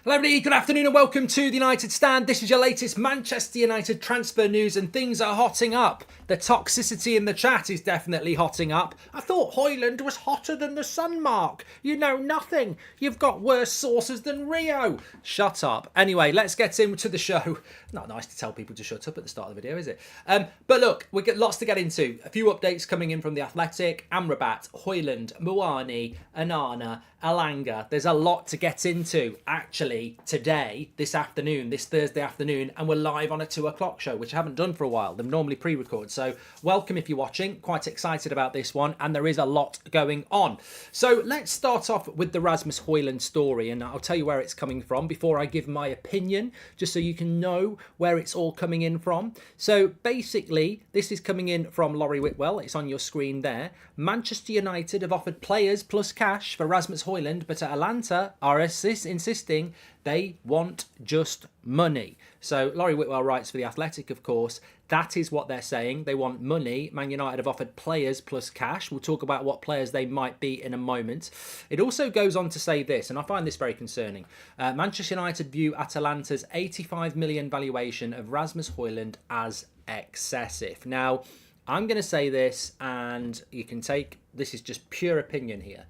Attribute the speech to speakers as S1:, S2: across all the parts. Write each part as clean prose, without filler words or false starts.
S1: Hello everybody, good afternoon and welcome to the United Stand. This is your latest Manchester United transfer news and things are hotting up. The toxicity in the chat is definitely hotting up. I thought HOJLUND was hotter than the sun, Mark. You know nothing. You've got worse sources than Rio. Shut up. Anyway, let's get into the show. Not nice to tell people to shut up at the start of the video, is it? But look, we've got lots to get into. A few updates coming in from The Athletic, Amrabat, HOJLUND, Muani, Onana, ELANGA. There's a lot to get into actually today, this afternoon, this Thursday afternoon, and we're live on a 2 o'clock show, which I haven't done for a while. They're normally pre-record. So welcome if you're watching. Quite excited about this one, and there is a lot going on. So let's start off with the Rasmus HOJLUND story, and I'll tell you where it's coming from before I give my opinion, just so you can know where it's all coming in from. So basically, this is coming in from Laurie Whitwell. It's on your screen there. Manchester United have offered players plus cash for Rasmus HOJLUND, but Atalanta are insisting they want just money. So Laurie Whitwell writes for The Athletic, of course. That is what they're saying. They want money. Man United have offered players plus cash. We'll talk about what players they might be in a moment. It also goes on to say this, and I find this very concerning. Manchester United view Atalanta's 85 million valuation of Rasmus HOJLUND as excessive. Now, I'm going to say this, and you can take, this is just pure opinion here.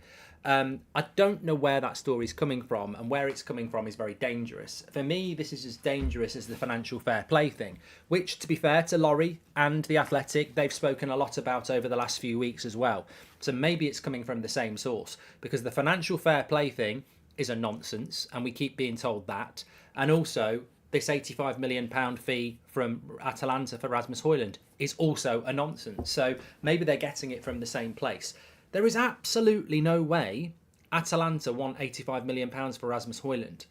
S1: I don't know where that story's coming from, and where it's coming from is very dangerous. For me, this is as dangerous as the financial fair play thing, which, to be fair to Laurie and The Athletic, they've spoken a lot about over the last few weeks as well. So maybe it's coming from the same source, because the financial fair play thing is a nonsense, and we keep being told that. And also, this £85 million fee from Atalanta for Rasmus HOJLUND is also a nonsense. So maybe they're getting it from the same place. There is absolutely no way Atalanta want £85 million for Rasmus HOJLUND.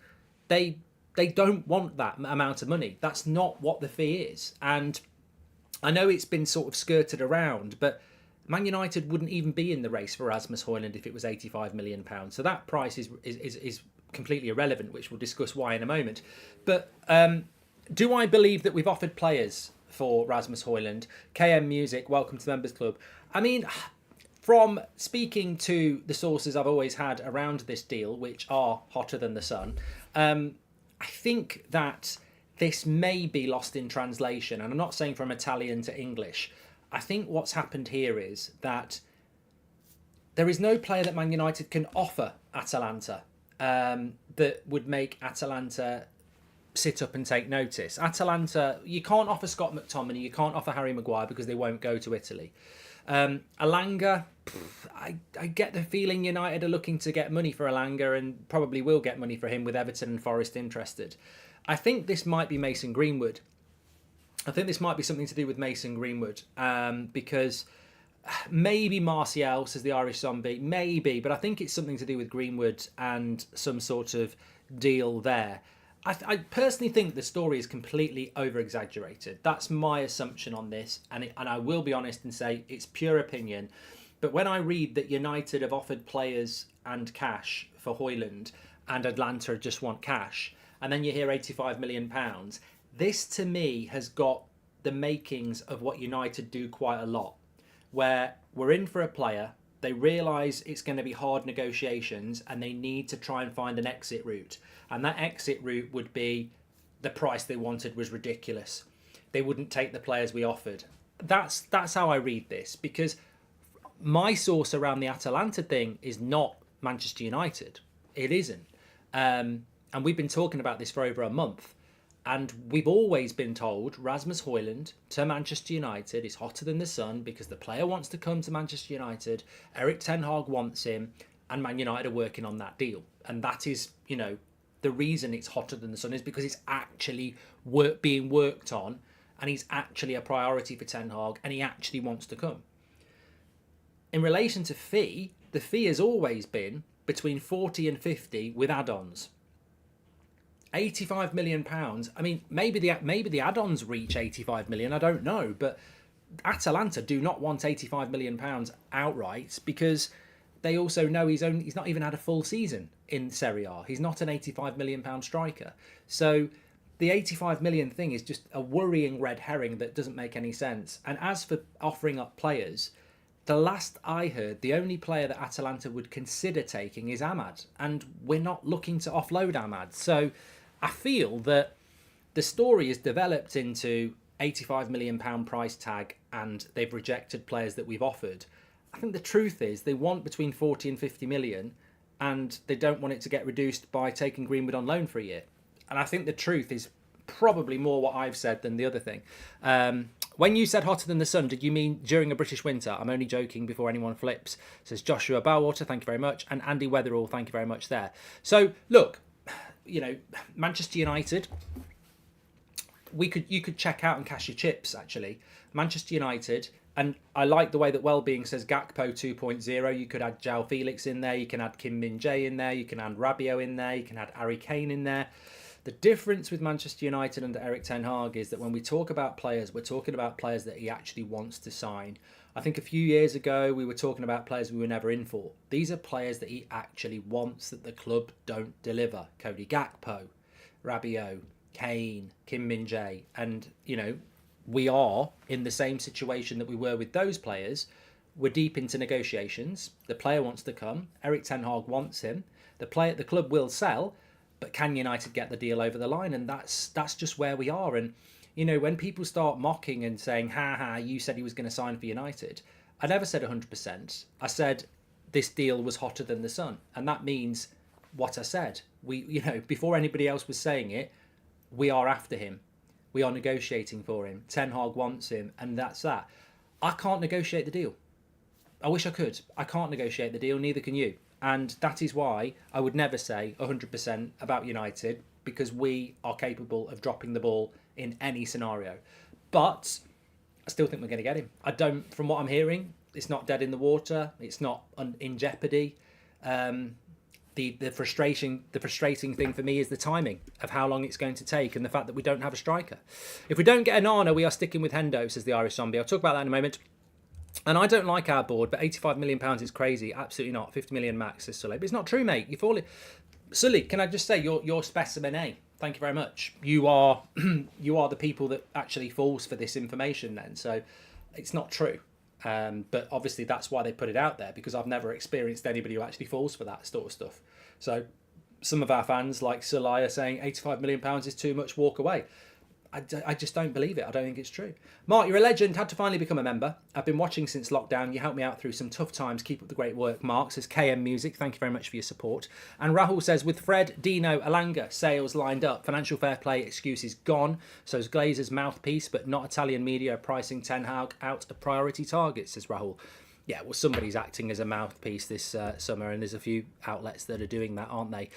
S1: They don't want that amount of money. That's not what the fee is. And I know it's been sort of skirted around, but Man United wouldn't even be in the race for Rasmus HOJLUND if it was £85 million. So that price is completely irrelevant, which we'll discuss why in a moment. But do I believe that we've offered players for Rasmus HOJLUND? KM Music, welcome to the Members Club. I mean, from speaking to the sources I've always had around this deal, which are hotter than the sun, I think that this may be lost in translation. And I'm not saying from Italian to English. I think what's happened here is that there is no player that Man United can offer Atalanta that would make Atalanta sit up and take notice. Atalanta, you can't offer Scott McTominay, you can't offer Harry Maguire because they won't go to Italy. ELANGA, I get the feeling United are looking to get money for ELANGA and probably will get money for him with Everton and Forest interested. I think this might be Mason Greenwood. I think this might be something to do with Mason Greenwood because maybe Martial, says the Irish Zombie, maybe, but I think it's something to do with Greenwood and some sort of deal there. I personally think the story is completely over-exaggerated. That's my assumption on this, and I will be honest and say it's pure opinion. But when I read that United have offered players and cash for HOJLUND and Atlanta just want cash, and then you hear £85 million, this to me has got the makings of what United do quite a lot, where we're in for a player, they realise it's going to be hard negotiations and they need to try and find an exit route. And that exit route would be the price they wanted was ridiculous. They wouldn't take the players we offered. That's how I read this, because my source around the Atalanta thing is not Manchester United. It isn't. And we've been talking about this for over a month. And we've always been told Rasmus HOJLUND to Manchester United is hotter than the sun because the player wants to come to Manchester United, Erik ten Hag wants him, and Man United are working on that deal. And that is, you know, the reason it's hotter than the sun is because it's actually being worked on, and he's actually a priority for Ten Hag, and he actually wants to come. In relation to fee, the fee has always been between 40 and 50 with add-ons. £85 million. I mean, maybe the add-ons reach 85 million. I don't know, but Atalanta do not want £85 million outright because they also know he's not even had a full season in Serie A. He's not an £85 million striker. So the 85 million thing is just a worrying red herring that doesn't make any sense. And as for offering up players, the last I heard, the only player that Atalanta would consider taking is Ahmad, and we're not looking to offload Ahmad. So I feel that the story is developed into £85 million price tag, and they've rejected players that we've offered. I think the truth is they want between 40 and 50 million, and they don't want it to get reduced by taking Greenwood on loan for a year. And I think the truth is probably more what I've said than the other thing. When you said hotter than the sun, did you mean during a British winter? I'm only joking before anyone flips. Says Joshua Bellwater, thank you very much. And Andy Weatherall, thank you very much there. So, look, Manchester United, you could check out and cash your chips, actually. Manchester United, and I like the way that Wellbeing says Gakpo 2.0. You could add João Felix in there. You can add Kim Min-jae in there. You can add Rabiot in there. You can add Harry Kane in there. The difference with Manchester United under Erik ten Hag is that when we talk about players, we're talking about players that he actually wants to sign. I think a few years ago, we were talking about players we were never in for. These are players that he actually wants that the club don't deliver. Cody Gakpo, Rabiot, Kane, Kim Min-jae. And, we are in the same situation that we were with those players. We're deep into negotiations. The player wants to come. Erik ten Hag wants him. The club will sell. But can United get the deal over the line? And that's just where we are. And, when people start mocking and saying, you said he was going to sign for United. I never said 100%. I said this deal was hotter than the sun. And that means what I said. Before anybody else was saying it, we are after him. We are negotiating for him. Ten Hag wants him. And that's that. I can't negotiate the deal. I wish I could. I can't negotiate the deal. Neither can you. And that is why I would never say 100% about United, because we are capable of dropping the ball in any scenario. But I still think we're going to get him. From what I'm hearing, it's not dead in the water. It's not in jeopardy. The frustrating thing for me is the timing of how long it's going to take and the fact that we don't have a striker. If we don't get Onana, we are sticking with Hendo, says the Irish Zombie. I'll talk about that in a moment. And I don't like our board, but £85 million is crazy. Absolutely not. 50 million max, says Sully. But it's not true, mate. You're falling. Sully, can I just say, you're specimen A. Thank you very much. You are the people that actually falls for this information then. So it's not true. But obviously that's why they put it out there, because I've never experienced anybody who actually falls for that sort of stuff. So some of our fans, like Sully, are saying £85 million is too much, walk away. I just don't believe it. I don't think it's true. Mark, you're a legend. Had to finally become a member. I've been watching since lockdown. You helped me out through some tough times. Keep up the great work. Mark says KM Music. Thank you very much for your support. And Rahul says, with Fred, Dino, Elanga sales lined up, financial fair play excuses gone. So is Glazer's mouthpiece, but not Italian media pricing Ten Hag out of priority targets, says Rahul. Yeah, well, somebody's acting as a mouthpiece this summer, and there's a few outlets that are doing that, aren't they?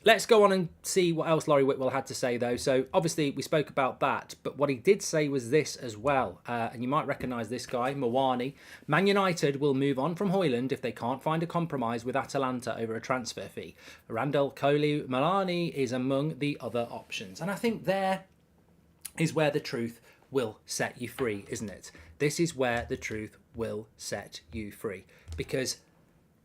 S1: Let's go on and see what else Laurie Whitwell had to say, though. So, obviously, we spoke about that, but what he did say was this as well, and you might recognise this guy, Mawani. Man United will move on from HOJLUND if they can't find a compromise with Atalanta over a transfer fee. Randall Kolo Muani is among the other options. And I think there is where the truth will set you free, isn't it? This is where the truth will set you free, because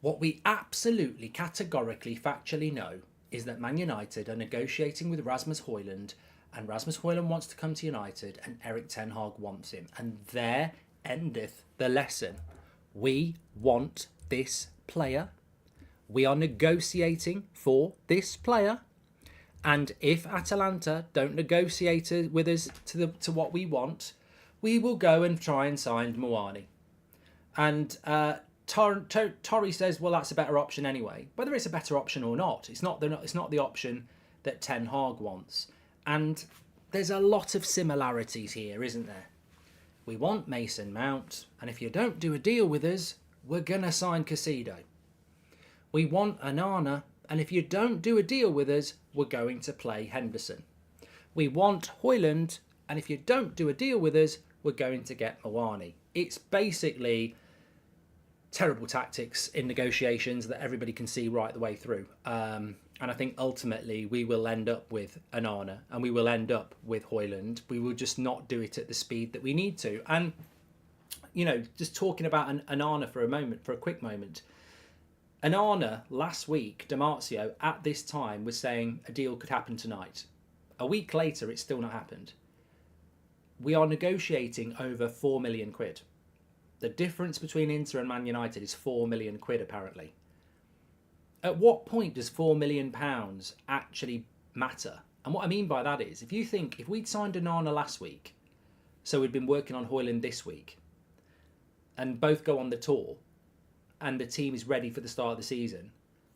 S1: what we absolutely categorically factually know is that Man United are negotiating with Rasmus HOJLUND, and Rasmus HOJLUND wants to come to United, and Erik ten Hag wants him, and there endeth the lesson. We want this player. We are negotiating for this player. And if Atalanta don't negotiate with us to what we want, we will go and try and sign Muani. And Torri says, well, that's a better option anyway. Whether it's a better option or not, it's not the option that Ten Hag wants. And there's a lot of similarities here, isn't there? We want Mason Mount, and if you don't do a deal with us, we're going to sign Caicedo. We want Onana, and if you don't do a deal with us, we're going to play Henderson. We want HOJLUND, and if you don't do a deal with us, we're going to get Muani. It's basically terrible tactics in negotiations that everybody can see right the way through. And I think ultimately we will end up with Onana, and we will end up with HOJLUND. We will just not do it at the speed that we need to. And, just talking about Onana for a quick moment. Onana, last week, Damarcio, at this time, was saying a deal could happen tonight. A week later, it's still not happened. We are negotiating over £4 million. The difference between Inter and Man United is 4 million quid, apparently. At what point does £4 million actually matter? And what I mean by that is, if you think, if we'd signed Onana last week, so we'd been working on HOJLUND this week, and both go on the tour, and the team is ready for the start of the season,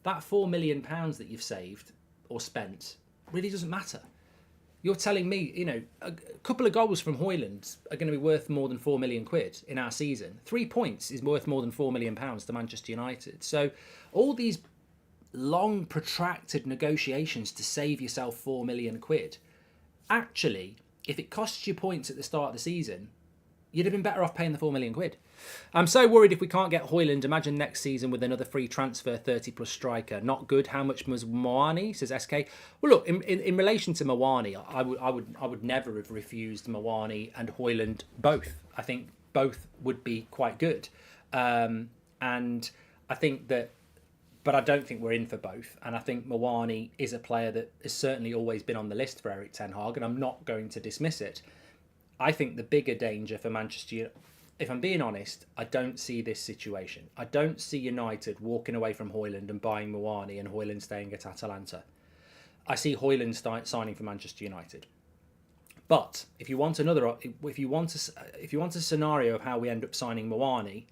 S1: that £4 million that you've saved or spent really doesn't matter. You're telling me, you know, a couple of goals from HOJLUND are going to be worth more than 4 million quid in our season. 3 points is worth more than £4 million to Manchester United. So all these long protracted negotiations to save yourself 4 million quid, actually, if it costs you points at the start of the season, you'd have been better off paying the 4 million quid. I'm so worried if we can't get HOJLUND. Imagine next season with another free transfer, 30-plus striker. Not good. How much was Mawani? Says SK. Well, look, in relation to Mawani, I would never have refused Mawani and HOJLUND both. I think both would be quite good, and I think that. But I don't think we're in for both. And I think Mawani is a player that has certainly always been on the list for Erik ten Hag, and I'm not going to dismiss it. I think the bigger danger for Manchester United, if I'm being honest, I don't see this situation. I don't see United walking away from HOJLUND and buying Mawani and HOJLUND staying at Atalanta. I see HOJLUND signing for Manchester United. But if you want a scenario of how we end up signing Mawani,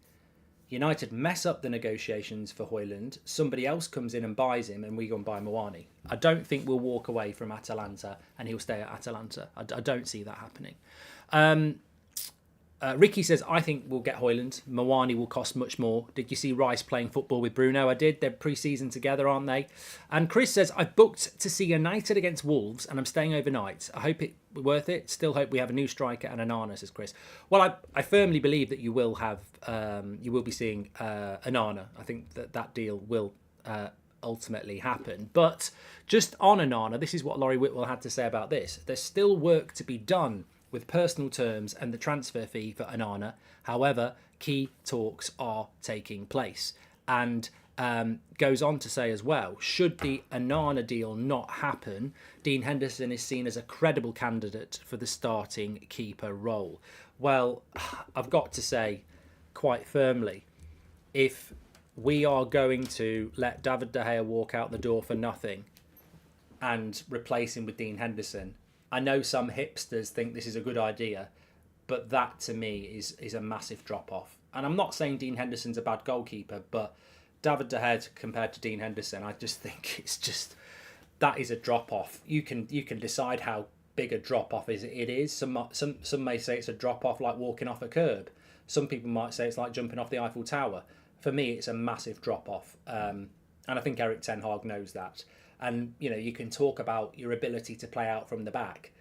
S1: United mess up the negotiations for HOJLUND, somebody else comes in and buys him, and we go and buy Mawani. I don't think we'll walk away from Atalanta and he'll stay at Atalanta. I don't see that happening. Ricky says, I think we'll get HOJLUND. Mawani will cost much more. Did you see Rice playing football with Bruno? I did. They're pre-season together, aren't they? And Chris says, I've booked to see United against Wolves and I'm staying overnight. I hope it's worth it. Still hope we have a new striker and Onana, says Chris. Well, I firmly believe that you will be seeing Onana. I think that deal will ultimately happen. But just on Onana, this is what Laurie Whitwell had to say about this. There's still work to be done with personal terms and the transfer fee for Onana. However, key talks are taking place. And goes on to say as well, should the Onana deal not happen, Dean Henderson is seen as a credible candidate for the starting keeper role. Well, I've got to say quite firmly, if we are going to let David De Gea walk out the door for nothing and replace him with Dean Henderson, I know some hipsters think this is a good idea, but that to me is a massive drop-off. And I'm not saying Dean Henderson's a bad goalkeeper, but David De Gea compared to Dean Henderson, I just think that is a drop-off. You can decide how big a drop-off it is. Some may say it's a drop-off like walking off a curb. Some people might say it's like jumping off the Eiffel Tower. For me, it's a massive drop-off. And I think Erik ten Hag knows that. And, you know, you can talk about your ability to play out from the back.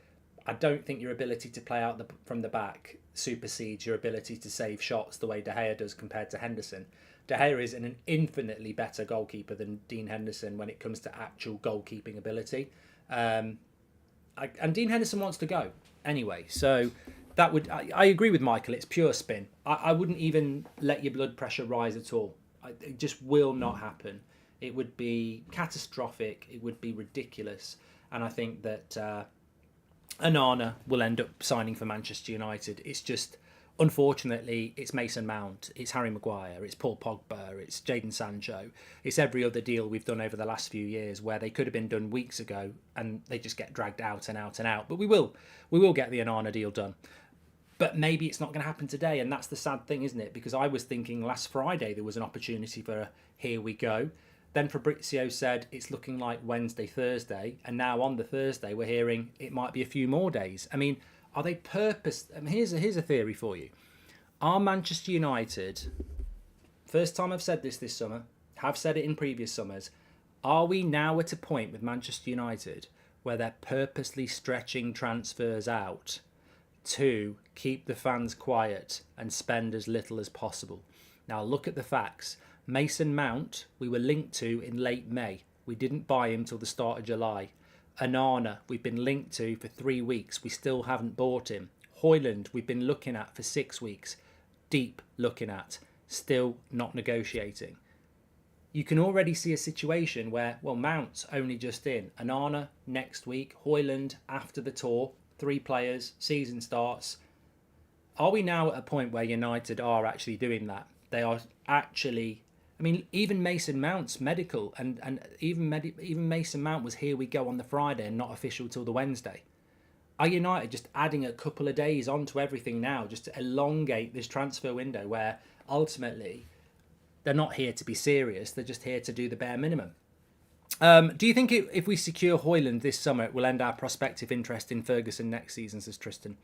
S1: I don't think your ability to play out from the back supersedes your ability to save shots the way De Gea does compared to Henderson. De Gea is an infinitely better goalkeeper than Dean Henderson when it comes to actual goalkeeping ability. And Dean Henderson wants to go anyway. So I agree with Michael. It's pure spin. I wouldn't even let your blood pressure rise at all. It just will not happen. It would be catastrophic. It would be ridiculous. And I think that Onana will end up signing for Manchester United. It's just, unfortunately, it's Mason Mount, it's Harry Maguire, it's Paul Pogba, it's Jadon Sancho. It's every other deal we've done over the last few years where they could have been done weeks ago and they just get dragged out and out and out. But we will get the Onana deal done. But maybe it's not going to happen today, and that's the sad thing, isn't it? Because I was thinking last Friday there was an opportunity for a here we go. Then Fabrizio said it's looking like Wednesday, Thursday, and now on the Thursday we're hearing it might be a few more days. I mean, are they purpose? I mean, here's a theory for you. Are Manchester United, first time I've said this summer, have said it in previous summers, are we now at a point with Manchester United where they're purposely stretching transfers out to keep the fans quiet and spend as little as possible? Now look at the facts. Mason Mount, we were linked to in late May. We didn't buy him till the start of July. Onana, we've been linked to for 3 weeks. We still haven't bought him. HOJLUND, we've been looking at for 6 weeks. Deep looking at. Still not negotiating. You can already see a situation where, well, Mount's only just in. Onana next week. HOJLUND after the tour. 3 players. Season starts. Are we now at a point where United are actually doing that? They are actually. I mean, even Mason Mount's medical, and even Mason Mount was here we go on the Friday and not official till the Wednesday. Are United just adding a couple of days onto everything now just to elongate this transfer window where ultimately they're not here to be serious, they're just here to do the bare minimum? Do you think if we secure HOJLUND this summer, it will end our prospective interest in Ferguson next season, says Tristan?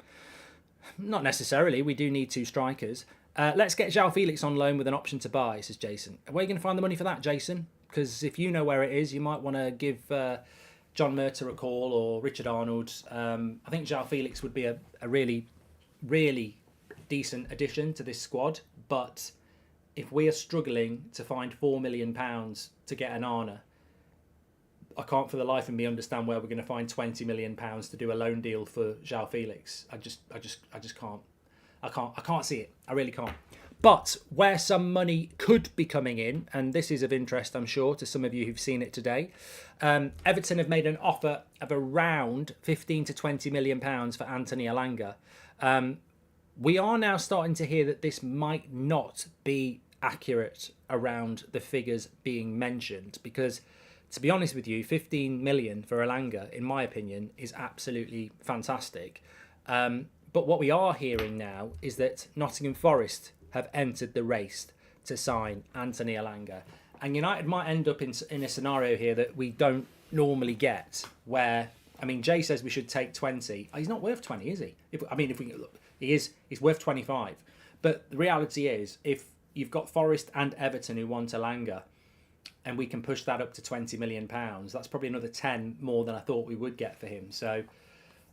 S1: Not necessarily. We do need 2 strikers. Let's get João Felix on loan with an option to buy, says Jason. Where are you going to find the money for that, Jason? Because if you know where it is, you might want to give John Murter a call or Richard Arnold. I think João Felix would be a really, really decent addition to this squad. But if we are struggling to find £4 million to get an Arna, I can't for the life of me understand where we're going to find £20 million to do a loan deal for João Felix. I just can't. I can't see it. I really can't. But where some money could be coming in, and this is of interest, I'm sure, to some of you who've seen it today, Everton have made an offer of around 15 to 20 million pounds for Anthony Elanga. We are now starting to hear that this might not be accurate around the figures being mentioned, because to be honest with you, 15 million for Elanga, in my opinion, is absolutely fantastic. But what we are hearing now is that Nottingham Forest have entered the race to sign Anthony Elanga. And United might end up in a scenario here that we don't normally get, where, I mean, Jay says we should take 20. He's not worth 20, is he? If we look, he's worth 25. But the reality is, if you've got Forest and Everton who want Elanga, and we can push that up to £20 million, that's probably another 10 more than I thought we would get for him. So,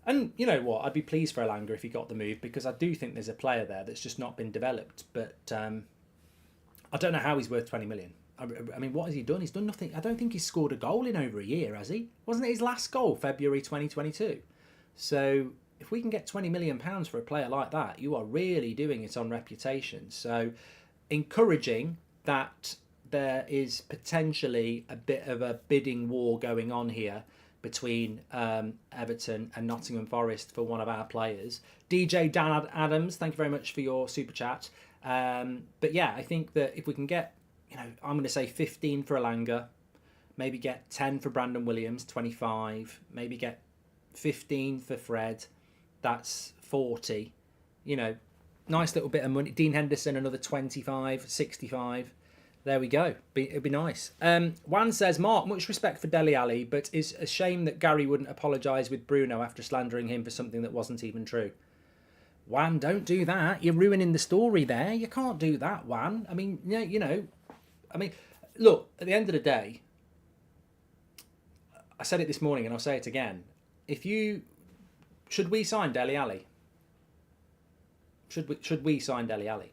S1: and you know what, I'd be pleased for Elanga if he got the move, because I do think there's a player there that's just not been developed. But I don't know how he's worth 20 million. I mean, what has he done? He's done nothing. I don't think he's scored a goal in over a year, has he? Wasn't it his last goal, February 2022? So if we can get £20 million for a player like that, you are really doing it on reputation. So encouraging that there is potentially a bit of a bidding war going on here between Everton and Nottingham Forest for one of our players. DJ Dan Adams, thank you very much for your super chat. But yeah, I think that if we can get, I'm going to say 15 for Elanga, maybe get 10 for Brandon Williams, 25, maybe get 15 for Fred, that's 40. Nice little bit of money. Dean Henderson, another 25, 65. There we go. It'd be nice. Juan says, Mark, much respect for Dele Alli, but it's a shame that Gary wouldn't apologise with Bruno after slandering him for something that wasn't even true. Juan, don't do that. You're ruining the story there. You can't do that, Juan. I mean, look, at the end of the day, I said it this morning and I'll say it again. Should we sign Dele Alli? Should we sign Dele Alli?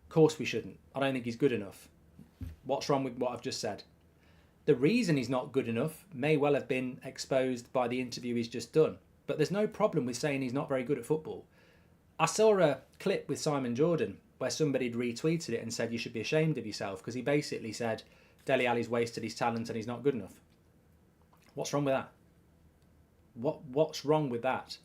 S1: Of course we shouldn't. I don't think he's good enough. What's wrong with what I've just said? The reason he's not good enough may well have been exposed by the interview he's just done. But there's no problem with saying he's not very good at football. I saw a clip with Simon Jordan where somebody had retweeted it and said you should be ashamed of yourself, because he basically said Dele Alli's wasted his talent and he's not good enough. What's wrong with that? What's wrong with that?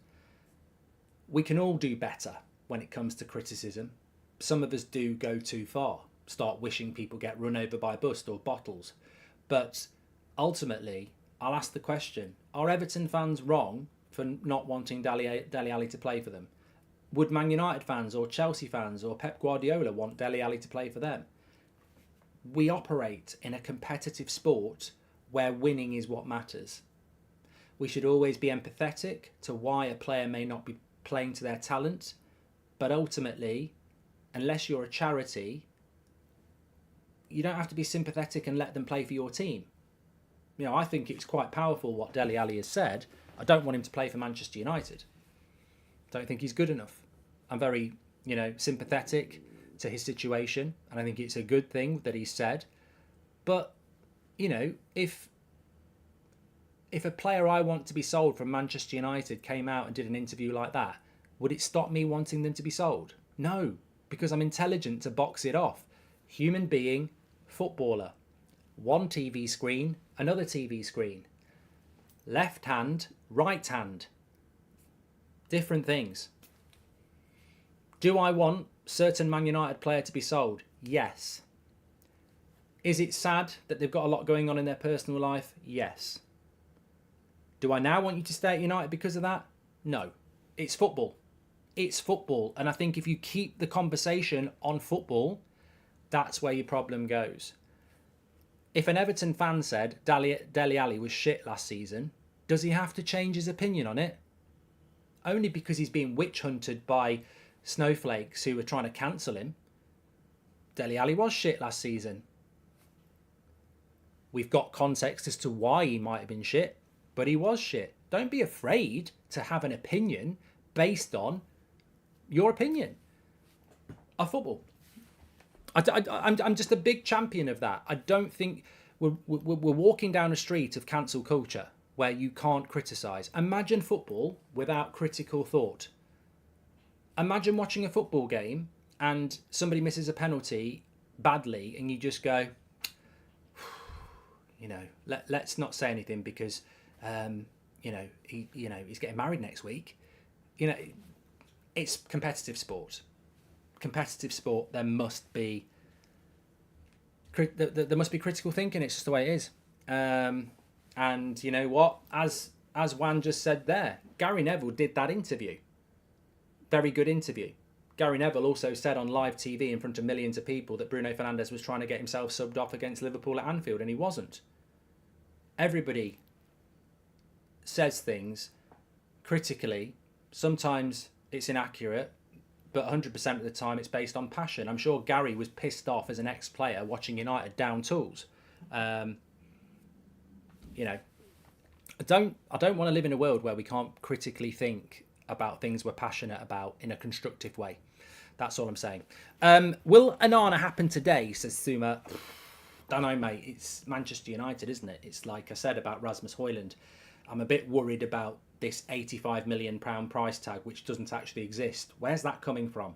S1: We can all do better when it comes to criticism. Some of us do go too far, start wishing people get run over by bus or bottles. But ultimately, I'll ask the question, are Everton fans wrong for not wanting Dele Alli to play for them? Would Man United fans or Chelsea fans or Pep Guardiola want Dele Alli to play for them? We operate in a competitive sport where winning is what matters. We should always be empathetic to why a player may not be playing to their talent, but ultimately, unless you're a charity, you don't have to be sympathetic and let them play for your team. I think it's quite powerful what Dele Alli has said. I don't want him to play for Manchester United. Don't think he's good enough. I'm very, sympathetic to his situation, and I think it's a good thing that he's said. But, if a player I want to be sold from Manchester United came out and did an interview like that, would it stop me wanting them to be sold? No, because I'm intelligent to box it off. Human being, footballer. One TV screen, another TV screen. Left hand, right hand. Different things. Do I want certain Man United player to be sold? Yes. Is it sad that they've got a lot going on in their personal life? Yes. Do I now want you to stay at United because of that? No. It's football. It's football. And I think if you keep the conversation on football, that's where your problem goes. If an Everton fan said Dele Alli was shit last season, does he have to change his opinion on it? Only because he's being witch hunted by snowflakes who were trying to cancel him. Dele Alli was shit last season. We've got context as to why he might have been shit, but he was shit. Don't be afraid to have an opinion based on your opinion of football. I'm just a big champion of that. I don't think we're walking down a street of cancel culture where you can't criticise. Imagine football without critical thought. Imagine watching a football game and somebody misses a penalty badly and you just go, let's not say anything because, he's getting married next week. It's competitive sport. Competitive sport, there must be critical thinking. It's just the way it is. And you know what? As Juan just said there, Gary Neville did that interview. Very good interview. Gary Neville also said on live TV in front of millions of people that Bruno Fernandes was trying to get himself subbed off against Liverpool at Anfield, and he wasn't. Everybody says things critically. Sometimes it's inaccurate, but 100% of the time it's based on passion. I'm sure Gary was pissed off as an ex-player watching United down tools. I don't want to live in a world where we can't critically think about things we're passionate about in a constructive way. That's all I'm saying. Will Onana happen today, says Suma. Don't know, mate. It's Manchester United, isn't it? It's like I said about Rasmus HOJLUND. I'm a bit worried about this £85 million price tag, which doesn't actually exist. Where's that coming from?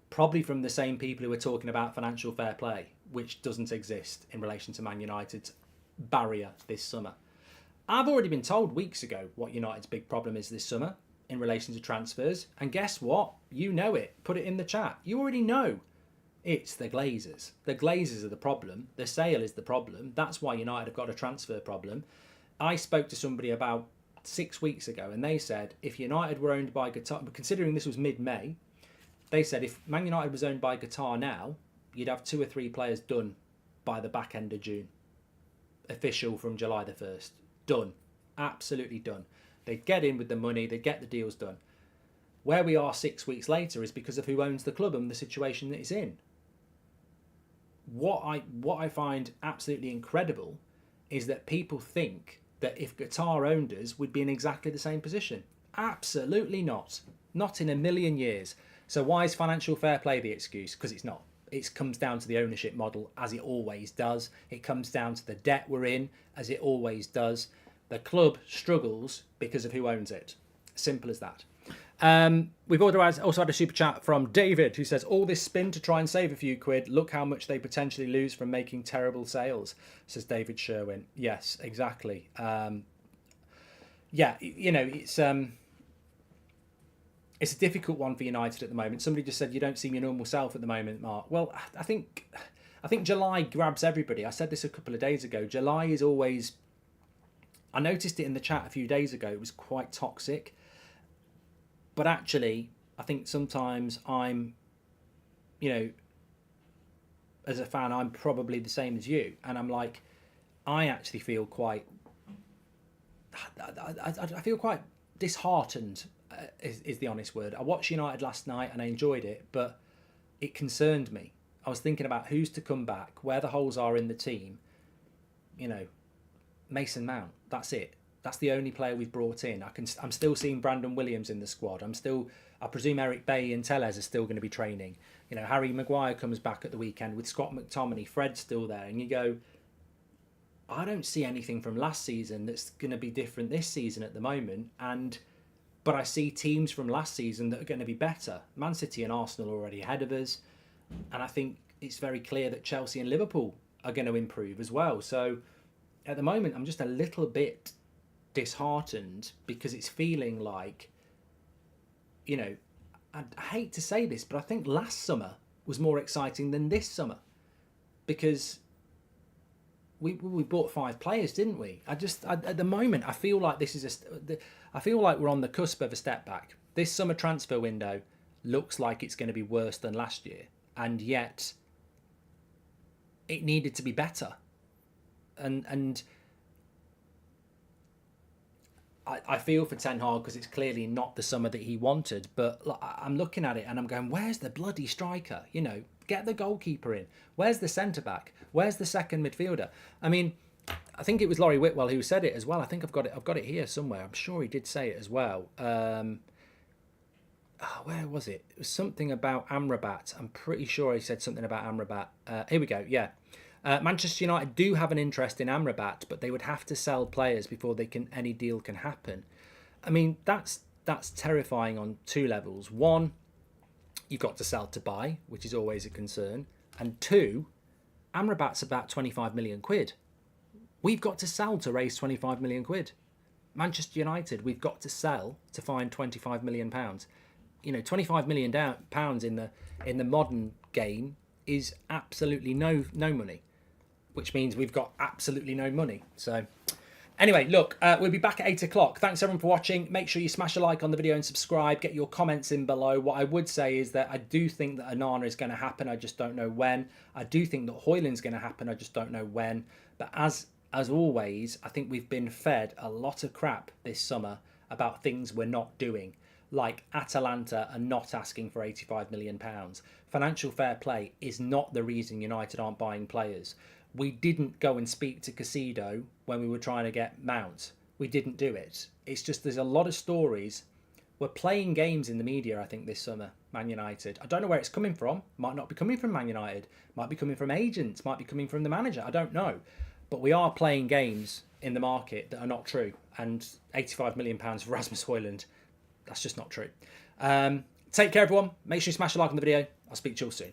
S1: Probably from the same people who are talking about financial fair play, which doesn't exist in relation to Man United's barrier this summer. I've already been told weeks ago what United's big problem is this summer in relation to transfers. And guess what? You know it. Put it in the chat. You already know. It's the Glazers. The Glazers are the problem. The sale is the problem. That's why United have got a transfer problem. I spoke to somebody about 6 weeks ago and they said if United were owned by Qatar, considering this was mid-May, they said if Man United was owned by Qatar now, you'd have 2 or 3 players done by the back end of June. Official from July the 1st. Done. Absolutely done. They'd get in with the money, they'd get the deals done. Where we are 6 weeks later is because of who owns the club and the situation that it's in. What I find absolutely incredible is that people think that if Qatar owned us, we'd be in exactly the same position. Absolutely not. Not in a million years. So why is financial fair play the excuse? Because it's not. It comes down to the ownership model, as it always does. It comes down to the debt we're in, as it always does. The club struggles because of who owns it. Simple as that. We've also had a super chat from David who says, all this spin to try and save a few quid. Look how much they potentially lose from making terrible sales, says David Sherwin. Yes, exactly. It's a difficult one for United at the moment. Somebody just said, you don't seem your normal self at the moment, Mark. Well, I think July grabs everybody. I said this a couple of days ago. July is always... I noticed it in the chat a few days ago. It was quite toxic. But actually, I think sometimes I'm, as a fan, I'm probably the same as you. And I'm like, I actually feel quite... I feel quite disheartened, is the honest word. I watched United last night and I enjoyed it, but it concerned me. I was thinking about who's to come back, where the holes are in the team. Mason Mount, that's it. That's the only player we've brought in. I'm still seeing Brandon Williams in the squad. I presume Eric Bailly and Tellez are still going to be training. Harry Maguire comes back at the weekend with Scott McTominay. Fred's still there. And you go, I don't see anything from last season that's going to be different this season at the moment. But I see teams from last season that are going to be better. Man City and Arsenal are already ahead of us. And I think it's very clear that Chelsea and Liverpool are going to improve as well. So at the moment, I'm just a little bit disheartened because it's feeling like, I hate to say this, but I think last summer was more exciting than this summer, because we bought 5 players, didn't we? At the moment, I feel like I feel like we're on the cusp of a step back. This summer transfer window looks like it's going to be worse than last year, and yet it needed to be better. And I feel for Ten Hag, because it's clearly not the summer that he wanted. But I'm looking at it and I'm going, where's the bloody striker? You know, get the goalkeeper in. Where's the centre back? Where's the second midfielder? I mean, I think it was Laurie Whitwell who said it as well. I think I've got it here somewhere. I'm sure he did say it as well. Where was it? It was something about Amrabat. I'm pretty sure he said something about Amrabat. Here we go. Yeah. Manchester United do have an interest in Amrabat, but they would have to sell players before any deal can happen. I mean, that's terrifying on 2 levels. 1, you've got to sell to buy, which is always a concern. And 2, Amrabat's about 25 million quid. We've got to sell to raise 25 million quid. Manchester United, we've got to sell to find 25 million pounds. You know, 25 million pounds in the modern game is absolutely no money, which means we've got absolutely no money. So anyway, look, we'll be back at 8 o'clock. Thanks everyone for watching. Make sure you smash a like on the video and subscribe. Get your comments in below. What I would say is that I do think that Onana is going to happen. I just don't know when. I do think that HOJLUND's going to happen. I just don't know when. But as always, I think we've been fed a lot of crap this summer about things we're not doing. Like Atalanta are not asking for £85 million. Financial fair play is not the reason United aren't buying players. We didn't go and speak to Casido when we were trying to get Mount. We didn't do it. It's just there's a lot of stories. We're playing games in the media, I think, this summer, Man United. I don't know where it's coming from. Might not be coming from Man United. Might be coming from agents. Might be coming from the manager. I don't know. But we are playing games in the market that are not true. And £85 million for Rasmus HOJLUND, that's just not true. Take care, everyone. Make sure you smash a like on the video. I'll speak to you all soon.